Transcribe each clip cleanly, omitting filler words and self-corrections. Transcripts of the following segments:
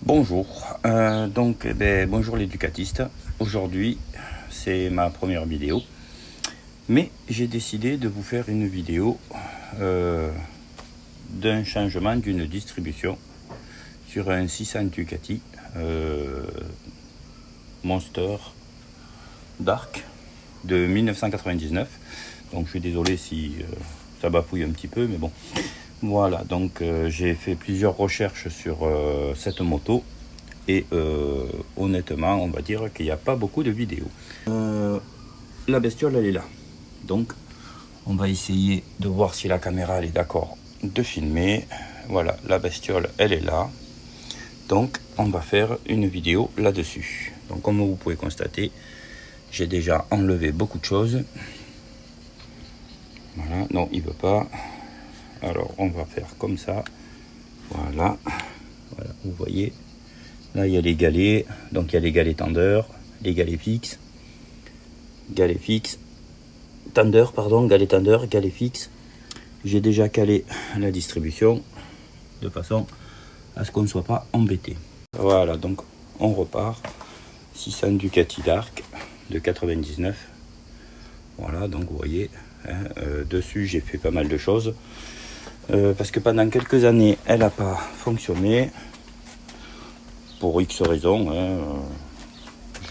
Bonjour, bonjour l'éducatiste. Aujourd'hui, c'est ma première vidéo, mais j'ai décidé de vous faire une vidéo d'un changement d'une distribution sur un 600 Ducati Monster Dark de 1999. Donc je suis désolé si ça bafouille un petit peu, mais bon. Voilà, donc j'ai fait plusieurs recherches sur cette moto et honnêtement, on va dire qu'il n'y a pas beaucoup de vidéos. La bestiole, elle est là. Donc, on va essayer de voir si la caméra elle est d'accord de filmer. Voilà, la bestiole, elle est là. Donc, on va faire une vidéo là-dessus. Donc, comme vous pouvez constater, j'ai déjà enlevé beaucoup de choses. Voilà, non, il ne veut pas. Alors on va faire comme ça, voilà, vous voyez, là il y a les galets, donc il y a les galets tendeurs, les galets fixes, galets tendeurs, galets fixes. J'ai déjà calé la distribution de façon à ce qu'on ne soit pas embêté. Voilà, donc on repart, 600 Ducati Dark de 99, voilà, donc vous voyez, dessus j'ai fait pas mal de choses. Parce que pendant quelques années, elle n'a pas fonctionné pour X raisons.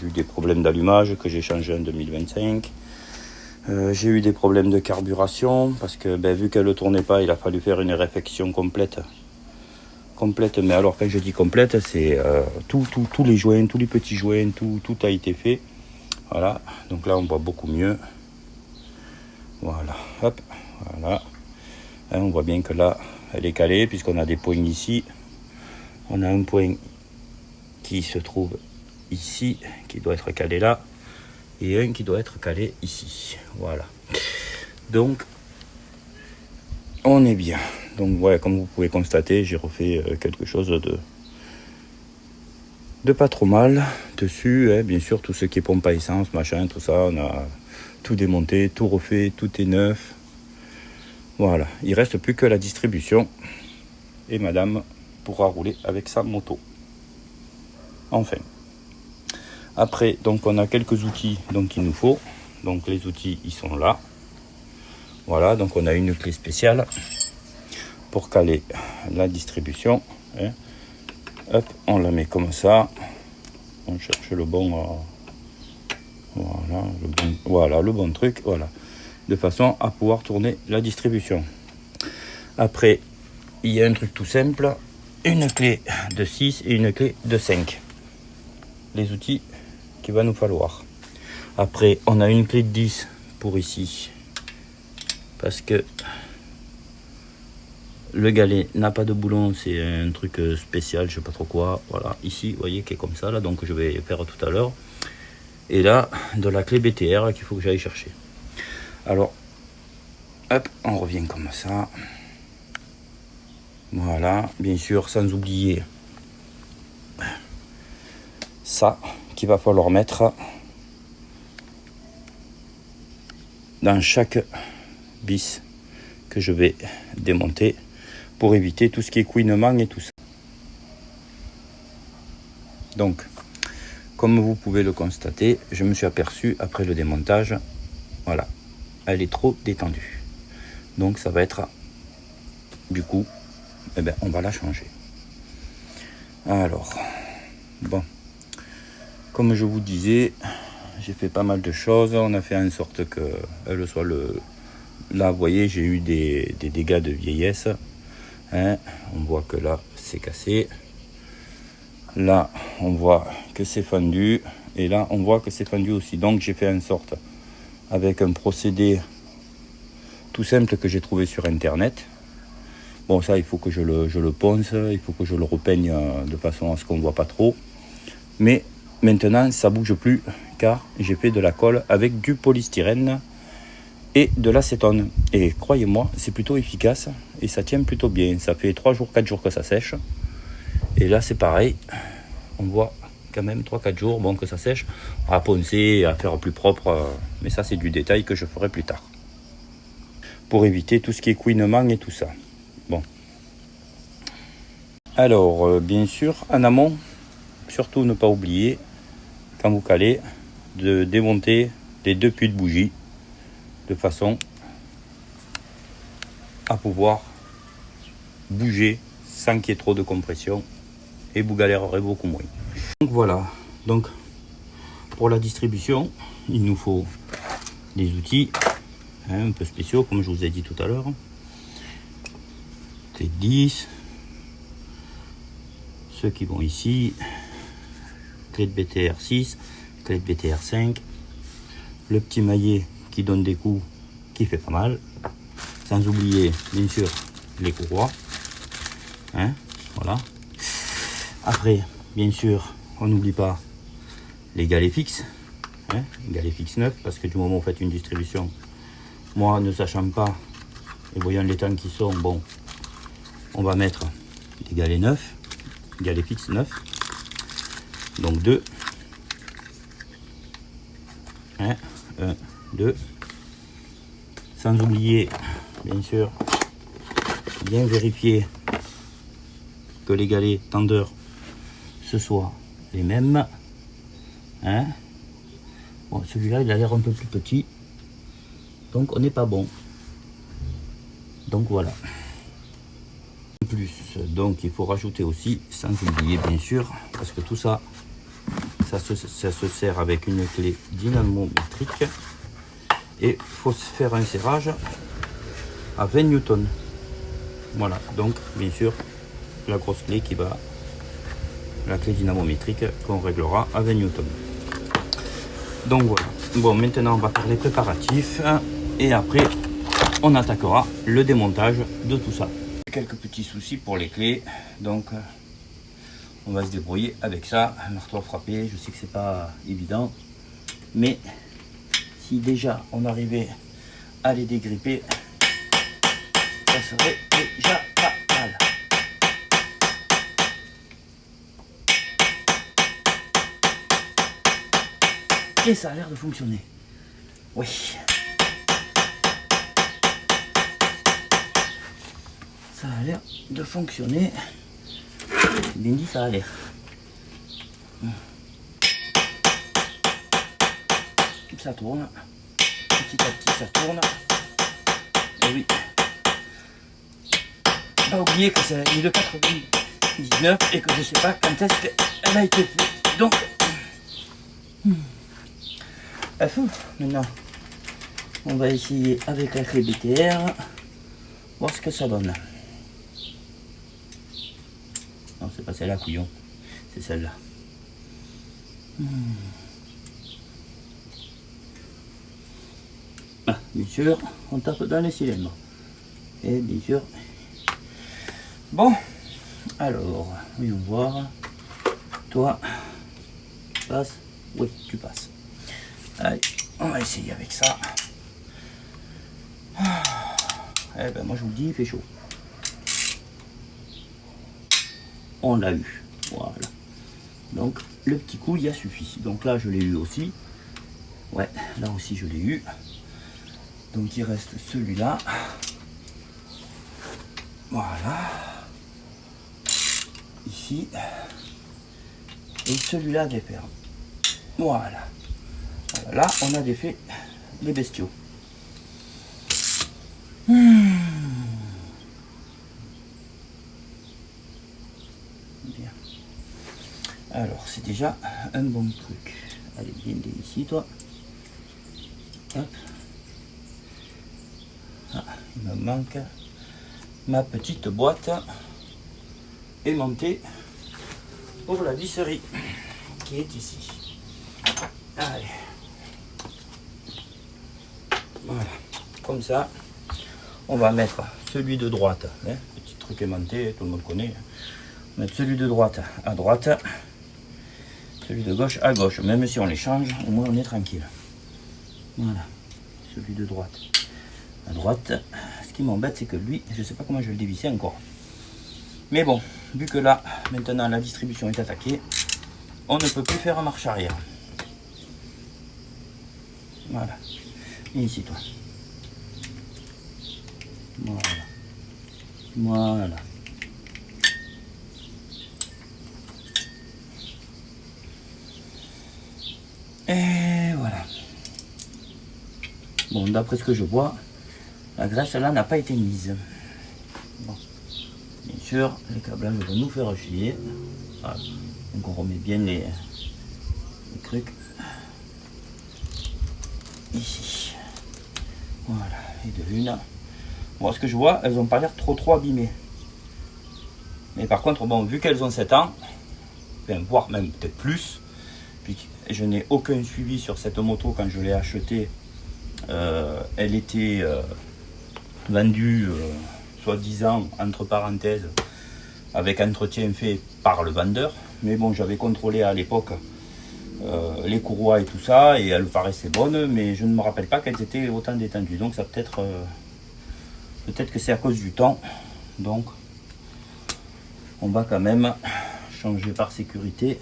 J'ai eu des problèmes d'allumage que j'ai changé en 2025. J'ai eu des problèmes de carburation parce que vu qu'elle ne tournait pas, il a fallu faire une réfection complète. Mais alors quand je dis complète, c'est tous les joints, tous les petits joints, tout a été fait. Voilà, donc là on voit beaucoup mieux. Voilà, hop, voilà. On voit bien que là, elle est calée puisqu'on a des points ici. On a un point qui se trouve ici, qui doit être calé là, et un qui doit être calé ici. Voilà. Donc, on est bien. Donc, ouais, comme vous pouvez constater, j'ai refait quelque chose de pas trop mal dessus. Bien sûr, tout ce qui est pompe à essence, machin, tout ça, on a tout démonté, tout refait, tout est neuf. Voilà, il reste plus que la distribution et madame pourra rouler avec sa moto. Enfin. Après, donc on a quelques outils qu'il nous faut. Donc les outils, ils sont là. Voilà, donc on a une clé spéciale pour caler la distribution. Hop, on la met comme ça. On cherche le bon... voilà, le bon truc. Voilà. De façon à pouvoir tourner la distribution. Après, il y a un truc tout simple, une clé de 6 et une clé de 5. Les outils qu'il va nous falloir. Après, on a une clé de 10 pour ici, parce que le galet n'a pas de boulon, c'est un truc spécial, je sais pas trop quoi. Voilà, ici, vous voyez, qui est comme ça, là, donc je vais faire tout à l'heure. Et là, de la clé BTR qu'il faut que j'aille chercher. Alors, hop, on revient comme ça. Voilà, bien sûr, sans oublier ça qu'il va falloir mettre dans chaque vis que je vais démonter pour éviter tout ce qui est couinement et tout ça. Donc, comme vous pouvez le constater, je me suis aperçu après le démontage, voilà, elle est trop détendue. Donc ça va être, du coup, on va la changer. Alors, bon, comme je vous disais, j'ai fait pas mal de choses. On a fait en sorte qu'elle soit là, vous voyez, j'ai eu des dégâts de vieillesse. On voit que là, c'est cassé. Là, on voit que c'est fendu. Et là, on voit que c'est fendu aussi. Donc, j'ai fait en sorte, avec un procédé tout simple que j'ai trouvé sur Internet. Bon, ça, il faut que je le ponce. Il faut que je le repeigne de façon à ce qu'on ne voit pas trop. Mais maintenant, ça ne bouge plus, car j'ai fait de la colle avec du polystyrène et de l'acétone. Et croyez-moi, c'est plutôt efficace et ça tient plutôt bien. Ça fait 3 jours, 4 jours que ça sèche. Et là, c'est pareil. On voit quand même 3-4 jours que ça sèche. À poncer, à faire plus propre. Mais ça, c'est du détail que je ferai plus tard. Pour éviter tout ce qui est couinement et tout ça. Bon. Alors, bien sûr, en amont, surtout ne pas oublier, quand vous calez, de démonter les 2 puits de bougie de façon à pouvoir bouger sans qu'il y ait trop de compression et vous galérerez beaucoup moins. Donc voilà, donc pour la distribution, il nous faut des outils un peu spéciaux comme je vous ai dit tout à l'heure. Clé de 10, ceux qui vont ici, clé de BTR 6, clé de BTR 5, le petit maillet qui donne des coups qui fait pas mal, sans oublier bien sûr les courroies, voilà. Après bien sûr on n'oublie pas les galets fixes, galets fixes neufs, parce que du moment où vous faites une distribution, moi ne sachant pas et voyant les temps qui sont, bon, on va mettre des galets neufs, galets fixes neufs, donc 2, 1, 2, sans oublier bien sûr bien vérifier que les galets tendeurs ce soient les mêmes, bon, celui-là il a l'air un peu plus petit, donc on n'est pas bon, donc voilà. En plus, donc il faut rajouter aussi, sans oublier bien sûr, parce que tout ça ça se sert avec une clé dynamométrique, et il faut se faire un serrage à 20 newtons. Voilà, donc bien sûr la grosse clé qui va, la clé dynamométrique qu'on réglera à 20 newtons. Donc voilà, bon, maintenant on va faire les préparatifs et après on attaquera le démontage de tout ça. Quelques petits soucis pour les clés, donc on va se débrouiller avec ça. Un marteau à frapper, je sais que c'est pas évident, mais si déjà on arrivait à les dégripper, ça serait déjà pas mal. Et ça a l'air de fonctionner. Oui. Ça a l'air de fonctionner. Bien dit, ça a l'air. Ça tourne. Petit à petit, ça tourne. Et oui. Pas oublier que c'est de 99 et que je sais pas quand est-ce qu'elle a été faite. Donc, maintenant, on va essayer avec la clé BTR, voir ce que ça donne. Non, c'est pas celle-là, couillon, c'est celle-là. Ah, bien sûr, on tape dans les cylindres. Et bien sûr. Bon, alors, voyons voir. Toi, tu passes? Oui, tu passes. Allez, on va essayer avec ça. Eh ben moi je vous le dis, il fait chaud. On l'a eu, voilà. Donc le petit coup il a suffi. Donc là je l'ai eu aussi. Ouais, là aussi je l'ai eu. Donc il reste celui-là. Voilà. Ici. Et celui-là défaire. Voilà. Là on a défait les bestiaux. Bien. Alors c'est déjà un bon truc. Allez, viens ici toi. Hop. Ah, il me manque ma petite boîte aimantée pour la visserie qui est ici. Allez. Voilà. Comme ça, on va mettre celui de droite. Petit truc aimanté, tout le monde connaît. On va mettre celui de droite à droite. Celui de gauche à gauche. Même si on les change, au moins on est tranquille. Voilà. Celui de droite à droite. Ce qui m'embête, c'est que lui, je ne sais pas comment je vais le dévisser encore. Mais bon, vu que là, maintenant la distribution est attaquée, on ne peut plus faire en marche arrière. Voilà. Et ici, toi. Voilà. Voilà. Et voilà. Bon, d'après ce que je vois, la graisse là n'a pas été mise. Bon. Bien sûr, les câblages vont nous faire chier. Voilà. Donc on remet bien les trucs ici. Voilà, et de l'une. Bon, ce que je vois, elles n'ont pas l'air trop abîmées. Mais par contre, bon, vu qu'elles ont 7 ans, enfin, voire même peut-être plus, puis je n'ai aucun suivi sur cette moto quand je l'ai achetée. Elle était vendue, soi-disant, entre parenthèses, avec entretien fait par le vendeur. Mais bon, j'avais contrôlé à l'époque les courroies et tout ça, et elles paraissaient bonnes, mais je ne me rappelle pas qu'elles étaient autant détendues. Donc ça peut-être que c'est à cause du temps. Donc on va quand même changer par sécurité.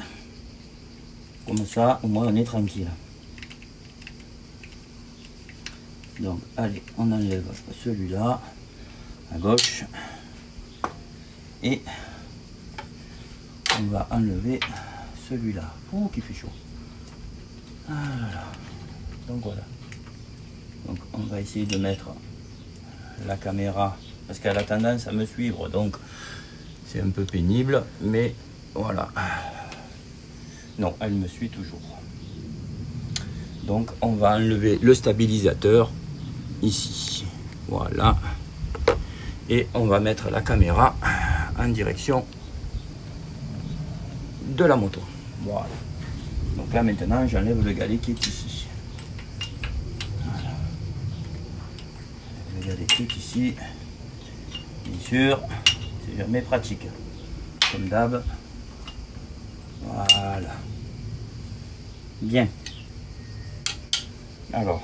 Comme ça, au moins on est tranquille. Donc allez, on enlève celui-là à gauche et on va enlever celui-là. Oh, qui fait chaud. Ah là là. Donc voilà. Donc on va essayer de mettre la caméra parce qu'elle a tendance à me suivre, donc c'est un peu pénible, mais voilà. Non, elle me suit toujours. Donc on va enlever le stabilisateur ici. Voilà. Et on va mettre la caméra en direction de la moto. Voilà. Donc là maintenant j'enlève le galet qui est ici. Voilà. Le galet qui est ici. Bien sûr, c'est jamais pratique. Comme d'hab. Voilà. Bien. Alors.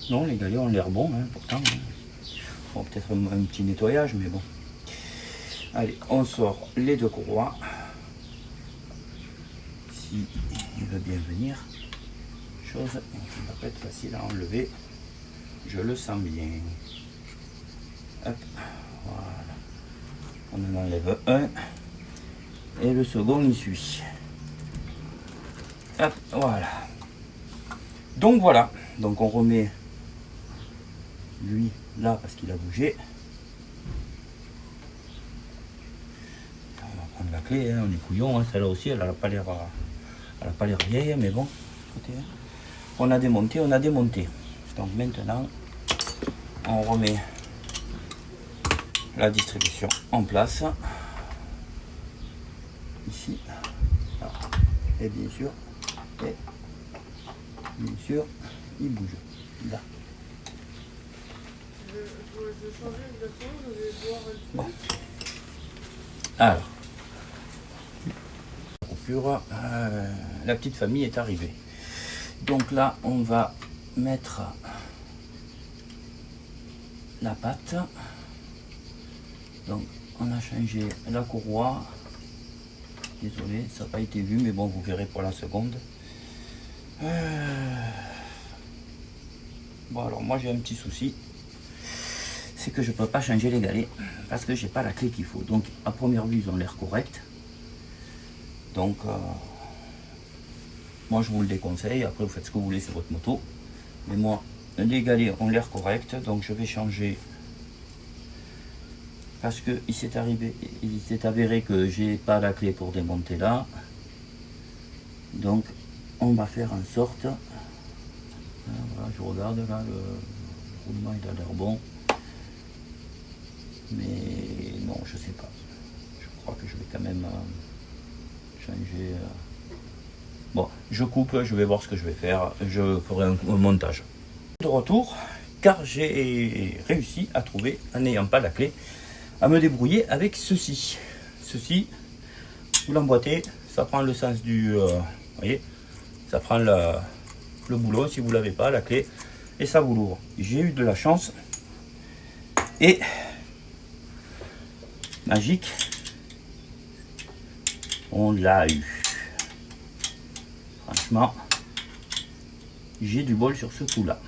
Non, les galets ont l'air bons, hein, pourtant. Hein. Bon, peut-être un petit nettoyage, mais bon. Allez, on sort les deux courroies. Si il veut bien venir. Chose qui va pas être facile à enlever. Je le sens bien. Hop, voilà. On en enlève un. Et le second il suit. Hop, voilà. Donc voilà. Donc on remet lui là parce qu'il a bougé. On va prendre la clé, hein, on est couillon, hein, celle-là aussi, elle n'a pas l'air vieille, mais bon. Écoutez, on a démonté, Donc maintenant, on remet la distribution en place. Ici. Là. Et bien sûr, il bouge. Là. Bon. Alors, la petite famille est arrivée. Donc là, on va mettre la patte. Donc, on a changé la courroie. Désolé, ça n'a pas été vu, mais bon, vous verrez pour la seconde. Bon, alors moi j'ai un petit souci. C'est que je ne peux pas changer les galets parce que j'ai pas la clé qu'il faut. Donc à première vue ils ont l'air corrects. Donc moi je vous le déconseille. Après vous faites ce que vous voulez, c'est votre moto. Mais moi les galets ont l'air corrects. Donc je vais changer parce que il s'est avéré que j'ai pas la clé pour démonter là. Donc on va faire en sorte. Voilà, je regarde là, le roulement il a l'air bon. Mais non, je sais pas. Je crois que je vais quand même changer. Bon, je coupe, je vais voir ce que je vais faire. Je ferai un montage. De retour, car j'ai réussi à trouver, en n'ayant pas la clé, à me débrouiller avec ceci. Ceci, vous l'emboîtez, ça prend le sens du... vous voyez, ça prend le boulon si vous l'avez pas, la clé, et ça vous l'ouvre. J'ai eu de la chance. Et... magique, on l'a eu. Franchement, j'ai du bol sur ce coup là,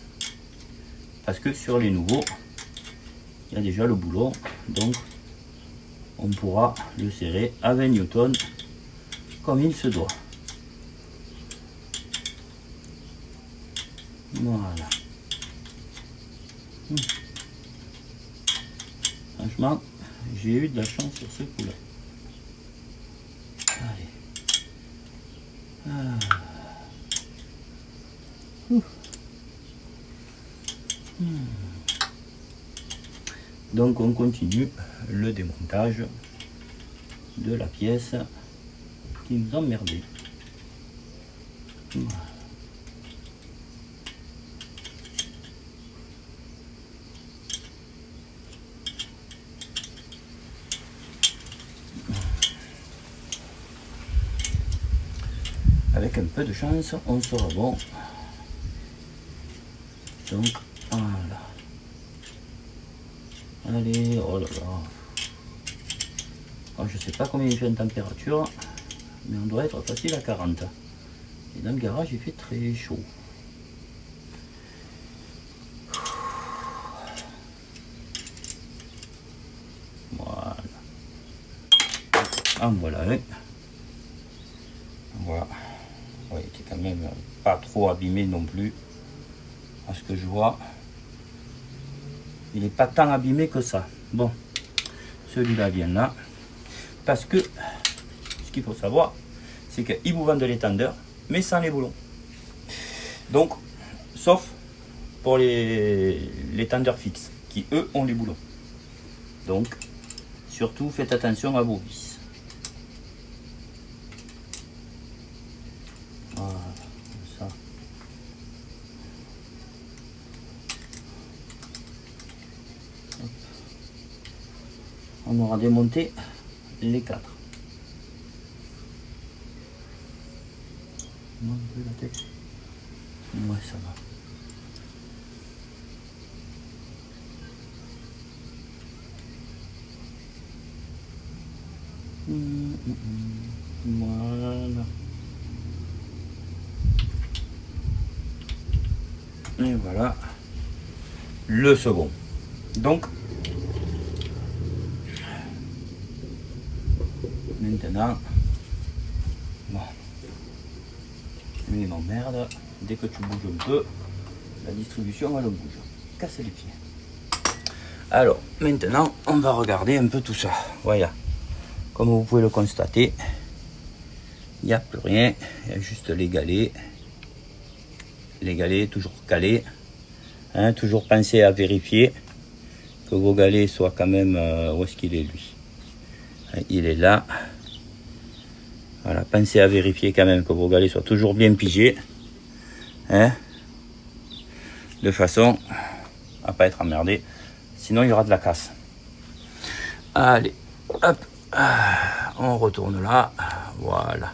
parce que sur les nouveaux il y a déjà le boulon, donc on pourra le serrer à 20 newtons comme il se doit. Voilà. Franchement, j'ai eu de la chance sur ce coup-là. Allez. Donc on continue le démontage de la pièce qui nous emmerdait. Voilà. Avec un peu de chance, on sera bon. Donc, voilà. Allez, oh là là. Alors, je sais pas combien il fait en température, mais on doit être facile à 40. Et dans le garage, il fait très chaud. Voilà. En voilà un. Voilà. Oui, qui est quand même pas trop abîmé non plus. À ce que je vois. Il n'est pas tant abîmé que ça. Bon, celui-là vient là. Parce que ce qu'il faut savoir, c'est qu'ils vous vendent l'étendeur, mais sans les boulons. Donc, sauf pour les tendeurs fixes, qui eux ont les boulons. Donc, surtout faites attention à vos vis. Voilà, comme ça. Hop. On aura démonté les 4. Un peu la tête. Ouais, ça va. Voilà. Et voilà le second. Donc maintenant, bon, lui il m'emmerde. Dès que tu bouges un peu, la distribution elle bouge. Casse les pieds. Alors maintenant, on va regarder un peu tout ça. Voilà. Comme vous pouvez le constater, il n'y a plus rien. Il y a juste les galets. Les galets toujours calés. Hein, toujours pensez à vérifier que vos galets soient quand même... où est-ce qu'il est lui? Il est là. Voilà, pensez à vérifier quand même que vos galets soient toujours bien pigés. Hein, de façon à pas être emmerdé. Sinon il y aura de la casse. Allez, hop. On retourne là. Voilà.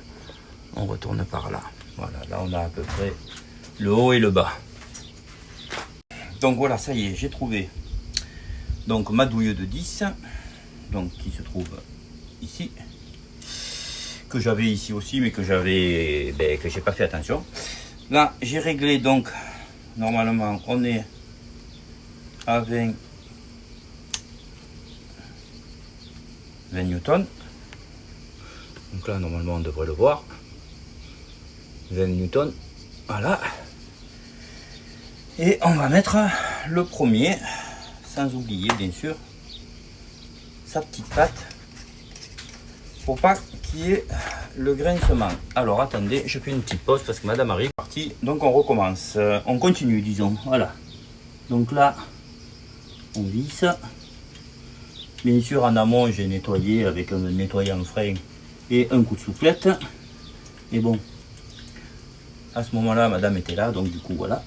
On retourne par là. Voilà, là on a à peu près le haut et le bas. Donc voilà, ça y est, j'ai trouvé donc ma douille de 10, donc qui se trouve ici, que j'avais ici aussi, mais que j'avais, que j'ai pas fait attention. Là, j'ai réglé, donc normalement on est à 20 newtons. Donc là, normalement, on devrait le voir. 20 newtons, voilà. Et on va mettre le premier, sans oublier bien sûr sa petite patte, pour pas qu'il y ait le grincement. Alors attendez, je fais une petite pause parce que madame arrive, partie. Donc on recommence, on continue disons, voilà. Donc là, on visse. Bien sûr en amont j'ai nettoyé avec un nettoyant frein et un coup de soufflette. Et bon, à ce moment là madame était là, donc du coup voilà.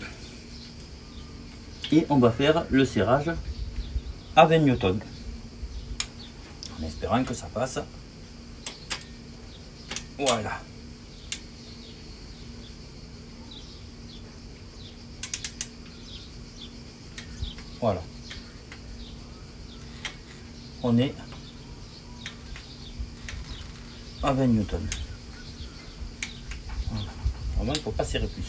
Et on va faire le serrage à 20 newtons en espérant que ça passe. Voilà. Voilà. On est à 20 newtons. Voilà. Vraiment, il ne faut pas serrer plus.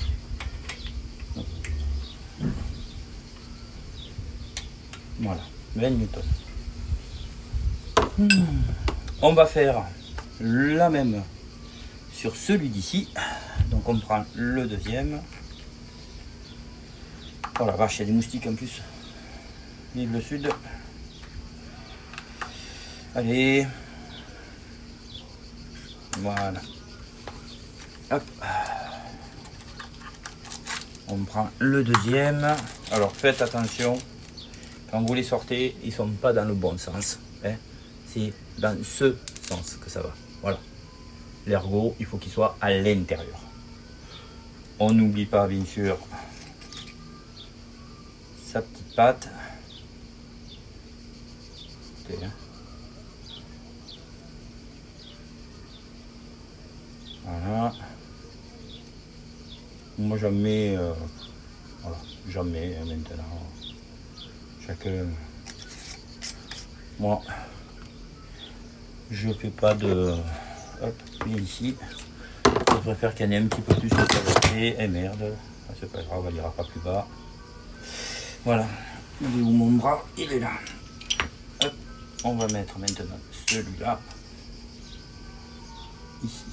Voilà, 20 newtons. On va faire la même sur celui d'ici. Donc on prend le deuxième. Oh la vache, il y a des moustiques en plus. Vive le sud. Allez. Voilà. Hop. On prend le deuxième. Alors faites attention. Quand vous les sortez, ils ne sont pas dans le bon sens. Hein. C'est dans ce sens que ça va. Voilà. L'ergot, il faut qu'il soit à l'intérieur. On n'oublie pas, bien sûr, sa petite patte. Écoutez, hein. Voilà. Moi j'en mets, voilà, j'en mets maintenant. Chacun. Moi, je fais pas de. Hop, bien ici. Je préfère qu'il y en ait un petit peu plus de qualité. Et merde, c'est pas grave, elle ira pas plus bas. Voilà. Il est où mon bras? Il est là. Hop, on va mettre maintenant celui-là. Ici.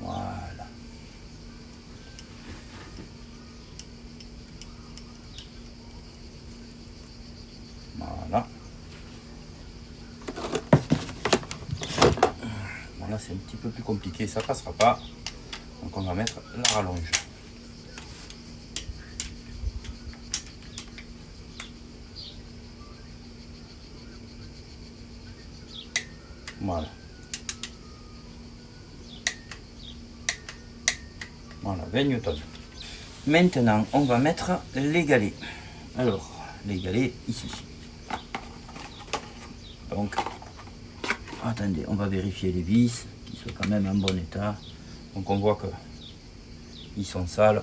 Voilà. Voilà. Voilà, c'est un petit peu plus compliqué, ça passera pas. Donc on va mettre la rallonge. Voilà. Voilà, 20 newtons. Maintenant, on va mettre les galets. Alors, les galets ici. Donc, attendez, on va vérifier les vis, qu'ils soient quand même en bon état. Donc on voit que ils sont sales,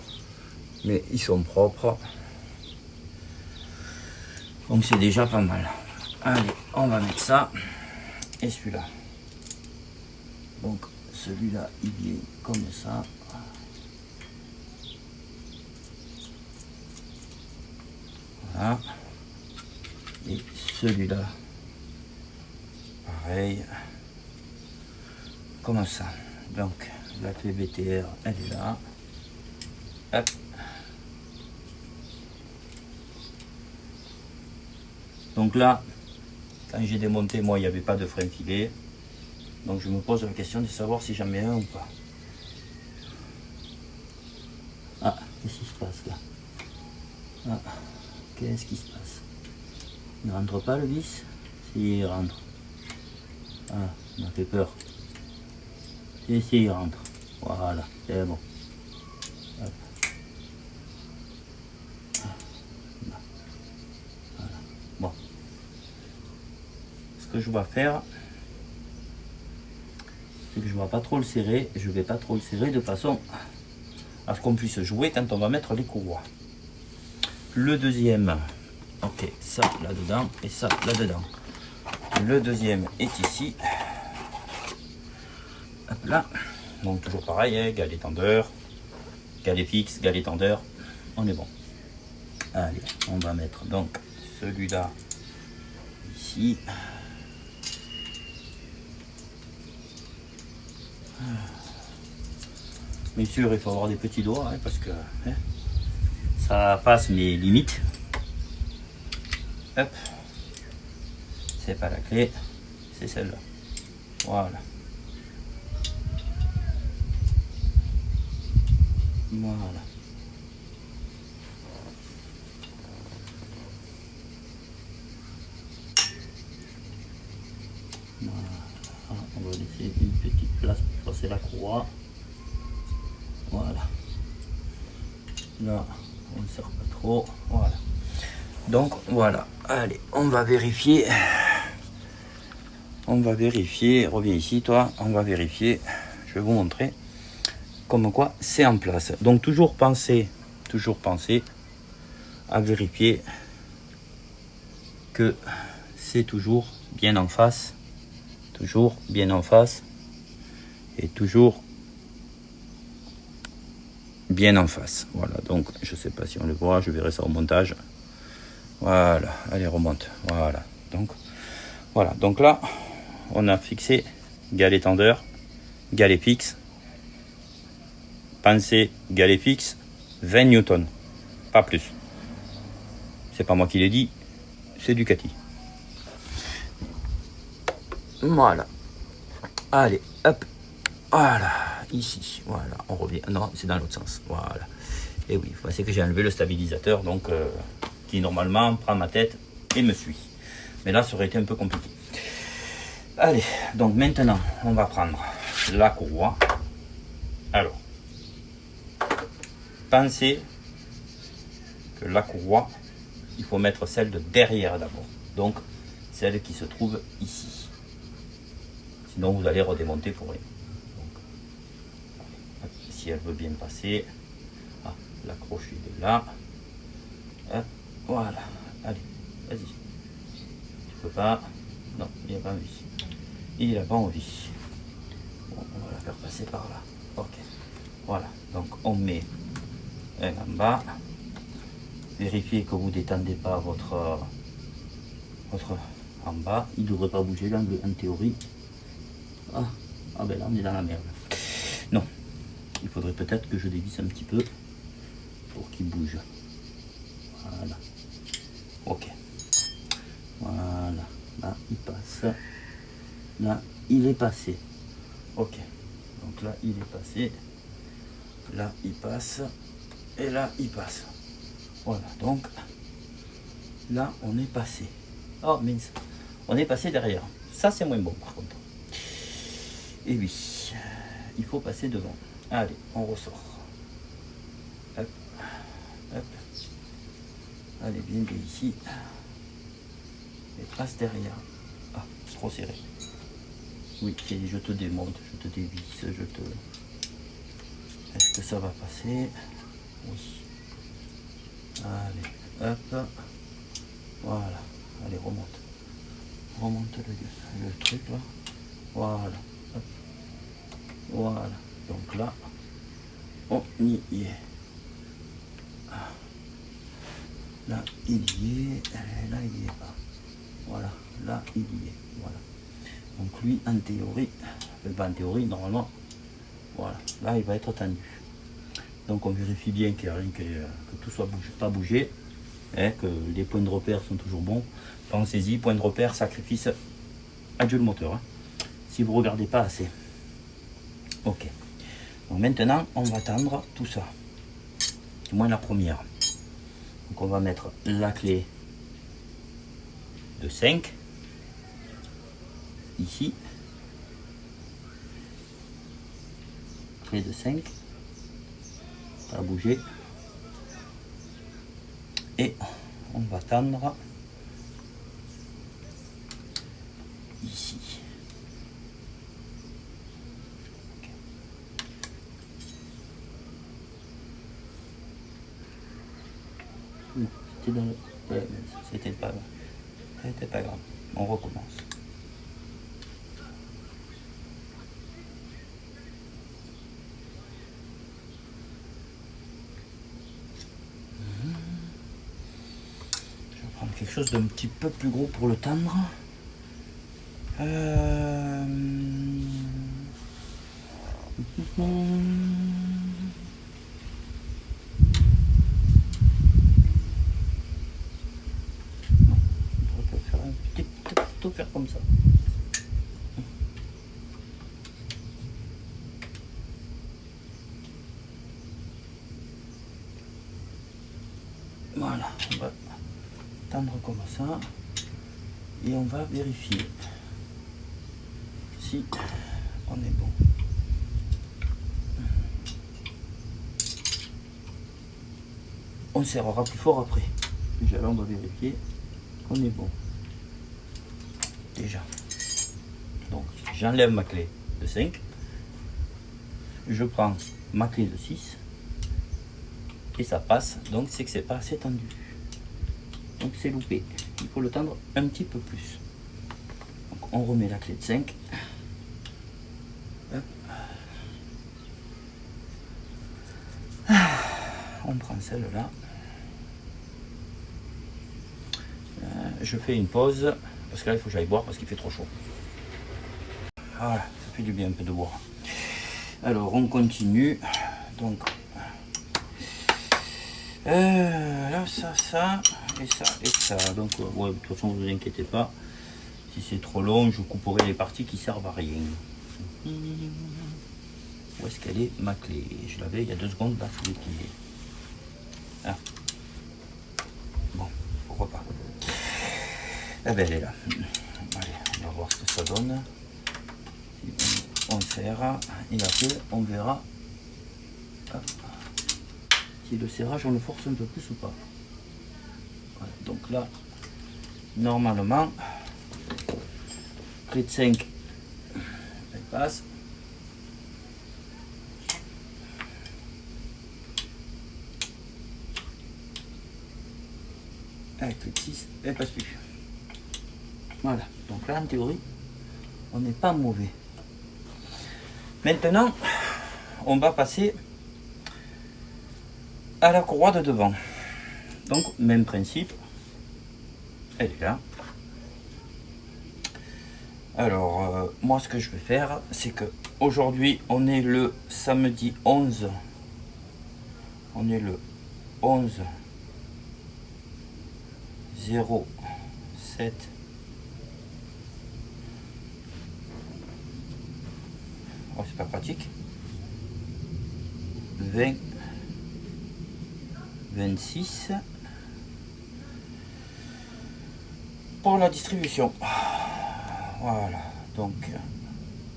mais ils sont propres. Donc c'est déjà pas mal. Allez, on va mettre ça. Et celui-là. Donc celui-là, il vient comme ça. Voilà. Et celui-là, pareil. Comme ça. Donc la clé BTR, elle est là. Hop. Donc là, quand j'ai démonté, moi, il n'y avait pas de frein filet. Donc je me pose la question de savoir si j'en mets un ou pas. Ah, qu'est-ce qui se passe là? Ah, qu'est-ce qui se passe? Il ne rentre pas le vis? Si, il rentre. Ah, il m'a fait peur. Si, il rentre. Voilà, c'est bon. Hop. Voilà. Bon. Ce que je vais faire, c'est que je ne vais pas trop le serrer. Je ne vais pas trop le serrer de façon à ce qu'on puisse jouer quand on va mettre les courroies. Le deuxième, ok, ça là-dedans et ça là-dedans. Le deuxième est ici. Hop là. Donc toujours pareil, hein, galet tendeur, galet fixe, galet tendeur. On est bon. Allez, on va mettre donc celui-là ici. Bien sûr, il faut avoir des petits doigts hein, parce que hein, ça passe mes limites. Hop, c'est pas la clé, c'est celle-là. Voilà. Voilà. Voilà. On va laisser une petite place pour passer la courroie. Voilà. Là, on ne sert pas trop. Voilà. Donc voilà. Allez, on va vérifier. On va vérifier. Reviens ici, toi. On va vérifier. Je vais vous montrer. Comme quoi, c'est en place. Donc toujours penser à vérifier que c'est toujours bien en face. Toujours bien en face. Et toujours bien en face. Voilà, donc je sais pas si on le voit, je verrai ça au montage. Voilà, allez, remonte. Voilà, donc là, on a fixé galet tendeur galet fixe. Pensez galet fixe, 20 newtons, pas plus. C'est pas moi qui l'ai dit, c'est Ducati. Voilà. Allez, hop. Voilà, ici, voilà, on revient. Non, c'est dans l'autre sens, voilà. Et oui, c'est que j'ai enlevé le stabilisateur, donc qui normalement prend ma tête et me suit. Mais là, ça aurait été un peu compliqué. Allez, donc maintenant, on va prendre la courroie. Alors, pensez que la courroie, il faut mettre celle de derrière d'abord. Donc, celle qui se trouve ici. Sinon, vous allez redémonter pour rien. Donc, si elle veut bien passer, ah, l'accroche il est là. Voilà, allez, vas-y. Tu peux pas. Non, il n'a pas envie. Il n'a pas envie. Bon, on va la faire passer par là. Ok. Voilà. Donc on met un en bas. Vérifiez que vous ne détendez pas votre en bas. Il ne devrait pas bouger l'angle en théorie. Ah ben là on est dans la merde. Non. Il faudrait peut-être que je dévisse un petit peu pour qu'il bouge. Voilà. Ok. Voilà. Là il passe. Là il est passé. Ok. Donc là il est passé. Là il passe. Et là il passe. Voilà. Donc là on est passé. Oh mince. On est passé derrière. Ça c'est moins bon par contre. Et oui. Il faut passer devant. Allez, on ressort. Hop. Hop. Allez, bien ici. Et passe derrière. Ah, trop serré. Oui, je te démonte, je te dévisse, je te... Est-ce que ça va passer? Oui. Allez, hop. Voilà. Allez, remonte. Remonte le truc là. Voilà. Hop. Voilà. Donc là, on y est. Là, il y est. Là, il n'y est pas. Voilà. Là, il y est. Voilà. Donc lui, en théorie, pas en théorie, normalement, voilà. Là, il va être tendu. Donc on vérifie bien qu'il n'y a rien que tout soit pas bougé. Hein, que les points de repère sont toujours bons. Pensez-y, point de repère, sacrifice, adieu le moteur. Hein, si vous ne regardez pas assez. Ok. Donc maintenant, on va tendre tout ça. Du moins la première. Donc on va mettre la clé de 5 ici. Clé de 5. Ça a bougé. Et on va tendre ici. Okay. C'était dans le... C'était pas grave. C'était pas grave. On recommence. Quelque chose d'un petit peu plus gros pour le tendre. On peut faire un petit peu faire comme ça. Voilà, on va tendre comme ça et on va vérifier si on est bon. On serrera plus fort après. Déjà là on va vérifier qu'on est bon. Déjà. Donc j'enlève ma clé de 5. Je prends ma clé de 6. Et ça passe. Donc c'est que c'est pas assez tendu. Donc c'est loupé. Il faut le tendre un petit peu plus. Donc on remet la clé de 5. Hop. On prend celle-là. Je fais une pause parce que là il faut que j'aille boire parce qu'il fait trop chaud. Voilà, ça fait du bien un peu de boire. Alors on continue. Donc là ça et ça et ça. Donc ouais, de toute façon vous inquiétez pas. Si c'est trop long, je couperai les parties qui servent à rien. Où est-ce qu'elle est ma clé? Je l'avais il y a 2 secondes là sous les pieds. Ah. Bon, pourquoi pas. Eh ben elle est là. Allez, on va voir ce que ça donne. On serre et après on verra si le serrage on le force un peu plus ou pas. Voilà, donc là normalement clé de 5 elle passe. Avec clé de 6 elle passe plus. Voilà, donc là en théorie on n'est pas mauvais. Maintenant on va passer à la courroie de devant. Donc même principe, elle est là. Alors moi ce que je vais faire, c'est que aujourd'hui on est le samedi 11. On est le 11 07. Oh, c'est pas pratique. 20 26 pour la distribution. Voilà, donc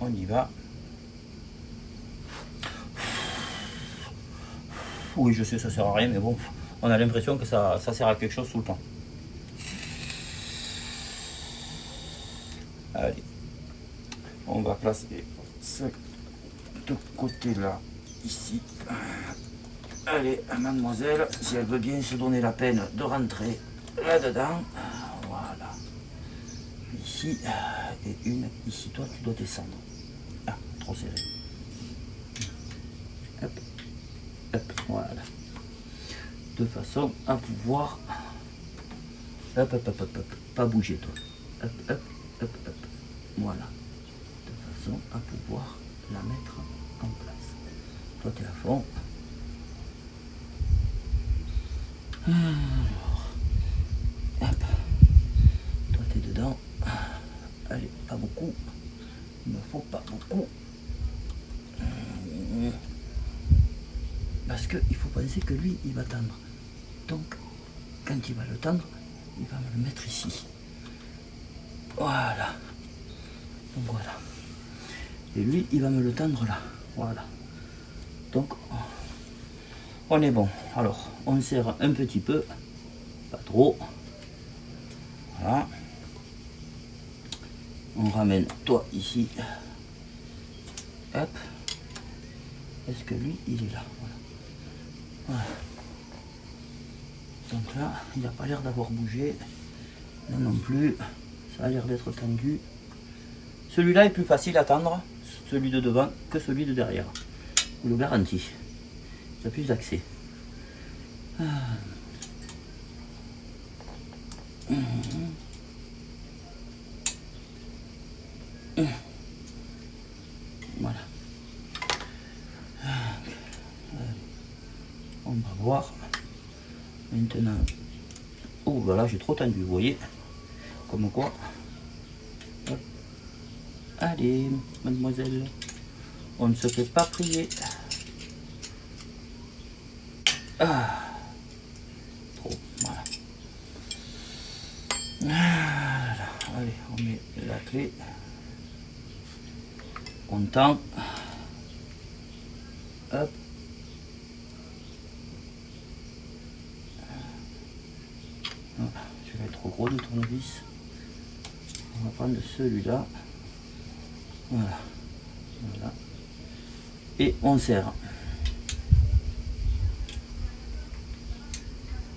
on y va. Oui, je sais, ça sert à rien, mais bon, on a l'impression que ça sert à quelque chose tout le temps. Allez, on va placer ce de côté là, ici. Allez, mademoiselle, si elle veut bien se donner la peine de rentrer là-dedans. Voilà. Ici, et une ici. Toi, tu dois descendre. Ah, trop serré. Hop, hop, voilà. De façon à pouvoir... Hop, hop, hop, hop, hop. Pas bouger, toi. Hop, hop, hop, hop. Voilà. De façon à pouvoir la mettre en place. Toi, tu es à fond. Alors, hop, toi t'es dedans. Allez, pas beaucoup. Il ne faut pas beaucoup. Parce qu'il faut penser que lui, il va tendre. Donc, quand il va le tendre, il va me le mettre ici. Voilà. Donc voilà. Et lui, il va me le tendre là. Voilà. Donc, on est bon. Alors, on serre un petit peu. Pas trop. Voilà. On ramène toi ici. Hop. Est-ce que lui, il est là? Voilà. Voilà. Donc là, il n'a pas l'air d'avoir bougé. Là non plus. Ça a l'air d'être tendu. Celui-là est plus facile à tendre, celui de devant, que celui de derrière. Je vous le garantis. Il y a plus d'accès. Ah. Voilà. On va voir. Maintenant. Oh voilà, j'ai trop tendu, vous voyez. Comme quoi. Hop. Allez, mademoiselle. On ne se fait pas prier. Ah. Trop, voilà. Voilà. Allez, on met la clé. On tend. Hop. Voilà. Je vais être trop gros de tournevis. On va prendre celui-là. Voilà. Voilà. Et on serre.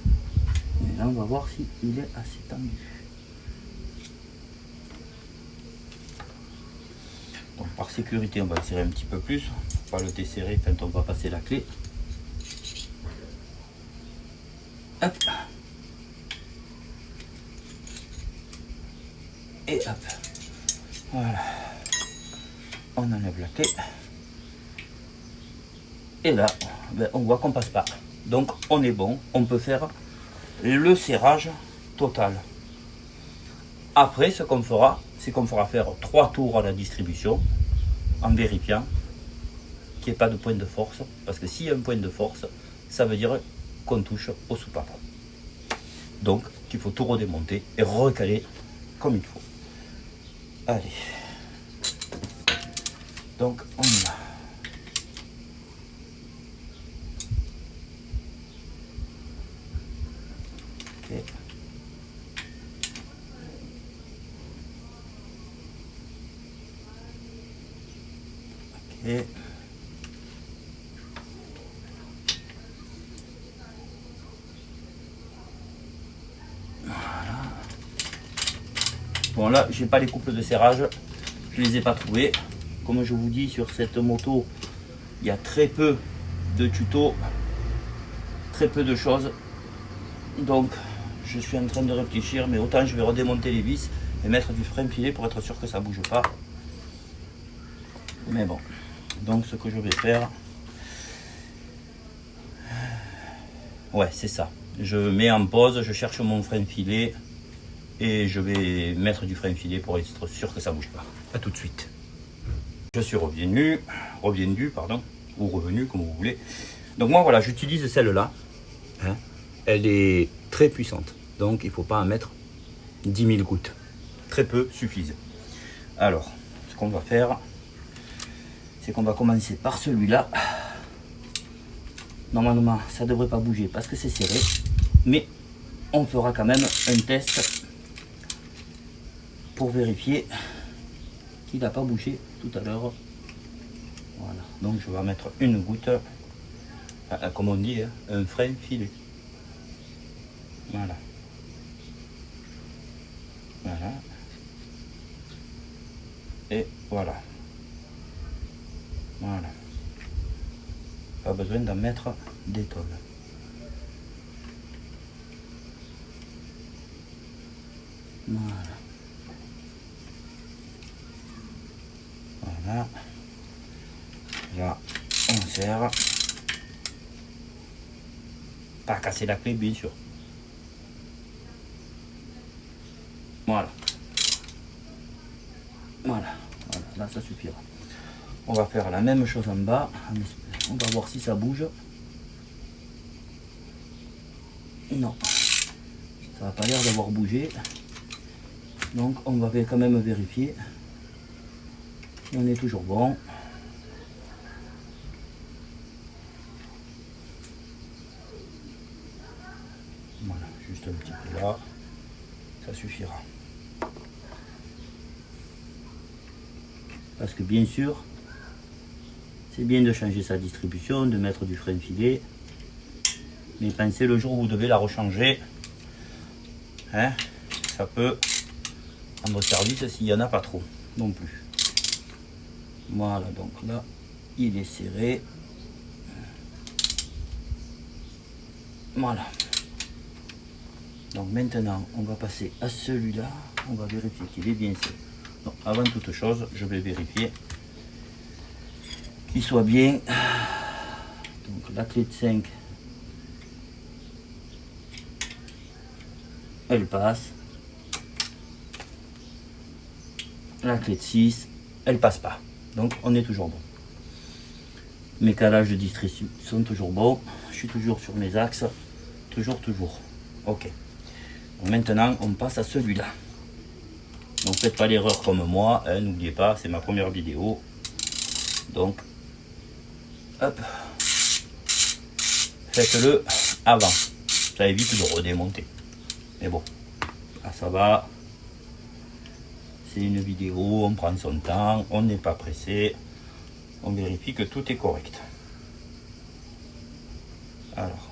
Et là, on va voir s'il est assez tendu. Donc, par sécurité, on va le serrer un petit peu plus. Pour pas le desserrer quand on va passer la clé. Hop. Et hop. Voilà. On enlève la clé. Et là, ben, on voit qu'on passe pas. Donc on est bon, on peut faire le serrage total. Après, ce qu'on fera, c'est qu'on fera faire 3 tours à la distribution en vérifiant qu'il n'y ait pas de point de force. Parce que s'il y a un point de force, ça veut dire qu'on touche au soupape. Donc, il faut tout redémonter et recaler comme il faut. Allez. Donc, on y va. Ok. Ok. Bon là, j'ai pas les couples de serrage, je les ai pas trouvés. Comme je vous dis, sur cette moto, il y a très peu de tutos, très peu de choses. Donc, je suis en train de réfléchir, mais autant je vais redémonter les vis et mettre du frein filet pour être sûr que ça bouge pas. Mais bon, donc ce que je vais faire, ouais, c'est ça. Je mets en pause, je cherche mon frein filet. Et je vais mettre du frein filet pour être sûr que ça bouge pas. A tout de suite. Je suis revenu, pardon, ou revenu comme vous voulez. Donc moi voilà, j'utilise celle-là. Hein. Elle est très puissante. Donc il ne faut pas en mettre 10 000 gouttes. Très peu suffisent. Alors, ce qu'on va faire, c'est qu'on va commencer par celui-là. Normalement, ça ne devrait pas bouger parce que c'est serré. Mais on fera quand même un test pour vérifier qu'il n'a pas bougé tout à l'heure. Voilà, donc je vais mettre une goutte, comme on dit, hein, un frein filet. Voilà. Voilà. Et voilà. Voilà. Pas besoin d'en mettre des tonnes. Voilà. Voilà. Là, on serre. Pas casser la clé, bien sûr. Voilà. Voilà. Voilà. Là, ça suffira. On va faire la même chose en bas. On va voir si ça bouge. Non. Ça n'a pas l'air d'avoir bougé. Donc, on va quand même vérifier. Et on est toujours bon. Voilà, juste un petit peu là. Ça suffira. Parce que bien sûr, c'est bien de changer sa distribution, de mettre du frein filet. Mais pensez le jour où vous devez la rechanger. Hein, ça peut rendre service s'il n'y en a pas trop non plus. Voilà, donc là, il est serré. Voilà. Donc maintenant, on va passer à celui-là. On va vérifier qu'il est bien serré. Donc, avant toute chose, je vais vérifier qu'il soit bien. Donc la clé de 5, elle passe. La clé de 6, elle passe pas. Donc on est toujours bon. Mes calages de distribution sont toujours bons. Je suis toujours sur mes axes. Toujours. Ok. Donc maintenant, on passe à celui-là. Donc faites pas l'erreur comme moi. Hein, n'oubliez pas, c'est ma première vidéo. Donc, hop. Faites-le avant. Ça évite de redémonter. Mais bon, là, ça va. C'est une vidéo, on prend son temps, on n'est pas pressé. On vérifie que tout est correct. Alors,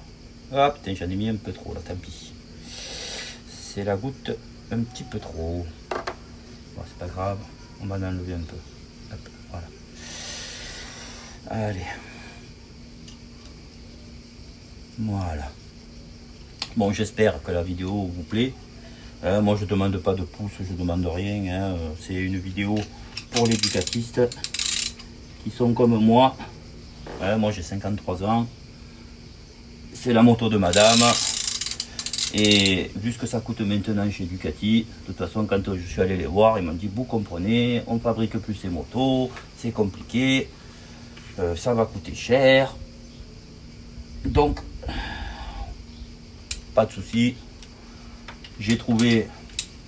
hop, putain, j'en ai mis un peu trop là, tant pis. C'est la goutte un petit peu trop. Bon, c'est pas grave, on va en enlever un peu. Hop, voilà. Allez. Voilà. Bon, j'espère que la vidéo vous plaît. Moi, je demande pas de pouces, je demande rien. Hein. C'est une vidéo pour les ducatistes qui sont comme moi Ouais, moi j'ai 53 ans. C'est la moto de madame. Et vu ce que ça coûte maintenant chez Ducati, de toute façon quand je suis allé les voir, ils m'ont dit vous comprenez, on fabrique plus ces motos, c'est compliqué, ça va coûter cher. Donc pas de souci, j'ai trouvé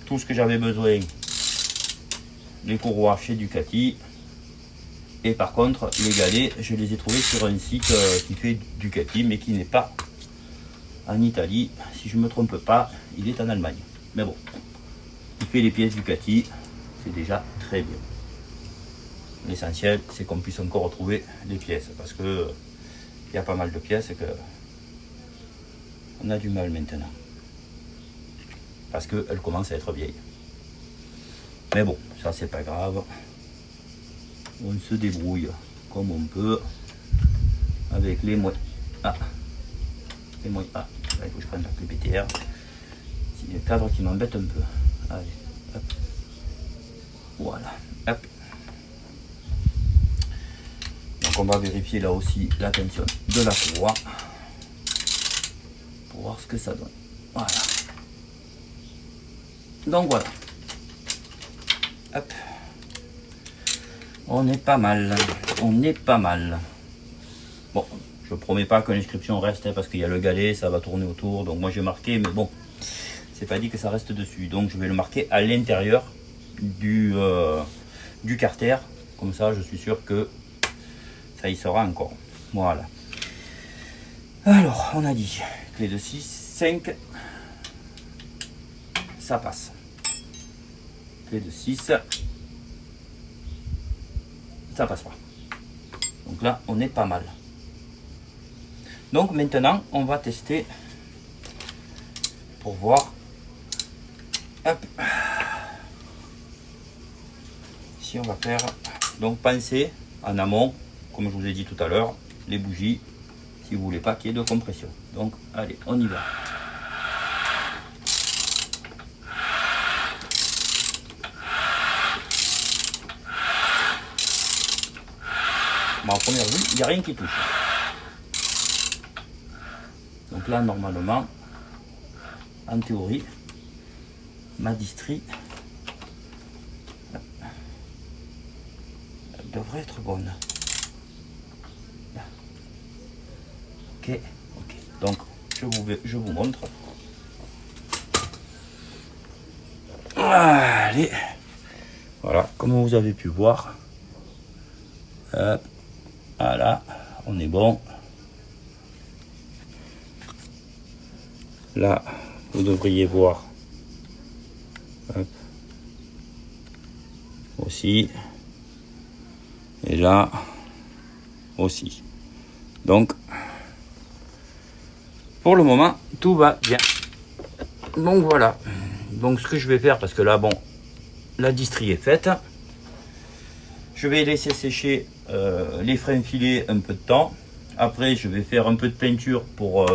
tout ce que j'avais besoin, les courroies chez Ducati. Et par contre les galets, je les ai trouvés sur un site qui fait Ducati mais qui n'est pas en Italie, si je ne me trompe pas, il est en Allemagne. Mais bon, il fait les pièces Ducati, c'est déjà très bien. L'essentiel, c'est qu'on puisse encore retrouver les pièces, parce que il y a pas mal de pièces que on a du mal maintenant, parce qu'elles commencent à être vieilles. Mais bon, ça c'est pas grave. On se débrouille comme on peut avec les moyens. Et moi, là, il faut que je prenne la clé BTR. C'est le cadre qui m'embête un peu. Allez, hop. Voilà, hop. Donc on va vérifier là aussi la tension de la courroie pour voir ce que ça donne. Voilà. Donc voilà. Hop. On est pas mal. On est pas mal. Bon. Je promets pas que l'inscription reste parce qu'il y a le galet, ça va tourner autour. Donc moi j'ai marqué, mais bon, c'est pas dit que ça reste dessus. Donc je vais le marquer à l'intérieur du carter. Comme ça, je suis sûr que ça y sera encore. Voilà. Alors, on a dit clé de 6, 5. Ça passe. Clé de 6. Ça passe pas. Donc là, on est pas mal. Donc maintenant, on va tester pour voir. Hop. Si on va faire. Donc pensez en amont, comme je vous ai dit tout à l'heure, les bougies, si vous voulez pas qu'il y ait de compression. Donc allez, on y va. Bon, en première vue, il n'y a rien qui touche. Donc là, normalement, en théorie, ma distri elle devrait être bonne. Là. Ok, ok. Donc, je vous montre. Allez. Voilà, comme vous avez pu voir. Hop. Voilà, on est bon. Là, vous devriez voir hop, aussi. Et là aussi. Donc, pour le moment, tout va bien. Donc voilà. Donc ce que je vais faire, parce que là, bon, la distrie est faite. Je vais laisser sécher les freins filés un peu de temps. Après, je vais faire un peu de peinture pour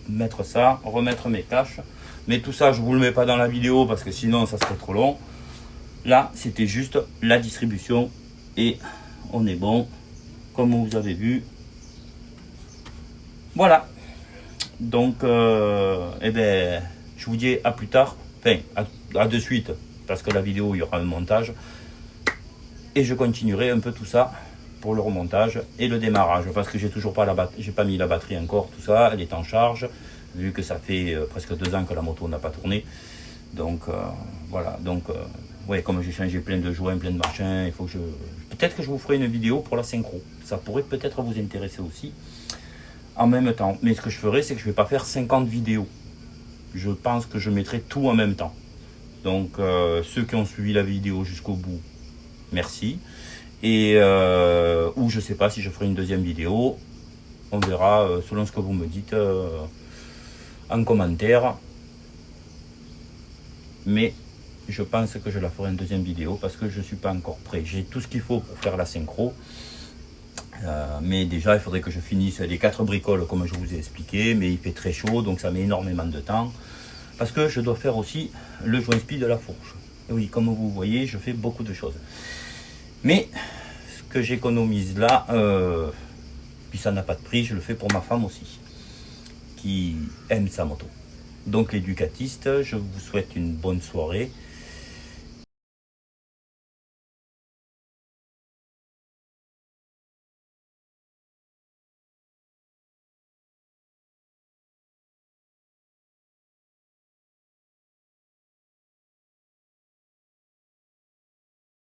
mettre ça, remettre mes caches. Mais tout ça, je vous le mets pas dans la vidéo parce que sinon, ça serait trop long. Là, c'était juste la distribution et on est bon, comme vous avez vu. Voilà. Donc, eh ben, je vous dis à plus tard. Enfin, à de suite, parce que la vidéo, il y aura un montage. Et je continuerai un peu tout ça pour le remontage et le démarrage, parce que j'ai toujours pas la batterie, j'ai pas mis la batterie encore, tout ça, elle est en charge, vu que ça fait presque 2 ans que la moto n'a pas tourné. Donc voilà, donc ouais, comme j'ai changé plein de joints, plein de machins, il faut que peut-être que je vous ferai une vidéo pour la synchro. Ça pourrait peut-être vous intéresser aussi en même temps. Mais ce que je ferai, c'est que je vais pas faire 50 vidéos. Je pense que je mettrai tout en même temps. Donc ceux qui ont suivi la vidéo jusqu'au bout, merci. Et ou je sais pas si je ferai une deuxième vidéo. On verra selon ce que vous me dites en commentaire. Mais je pense que je la ferai une deuxième vidéo parce que je suis pas encore prêt. J'ai tout ce qu'il faut pour faire la synchro. Mais déjà il faudrait que je finisse les 4 bricoles comme je vous ai expliqué. Mais il fait très chaud, donc ça met énormément de temps. Parce que je dois faire aussi le joint spi de la fourche. Et oui, comme vous voyez, je fais beaucoup de choses. Mais ce que j'économise là, puis ça n'a pas de prix, je le fais pour ma femme aussi, qui aime sa moto. Donc les Ducatistes, je vous souhaite une bonne soirée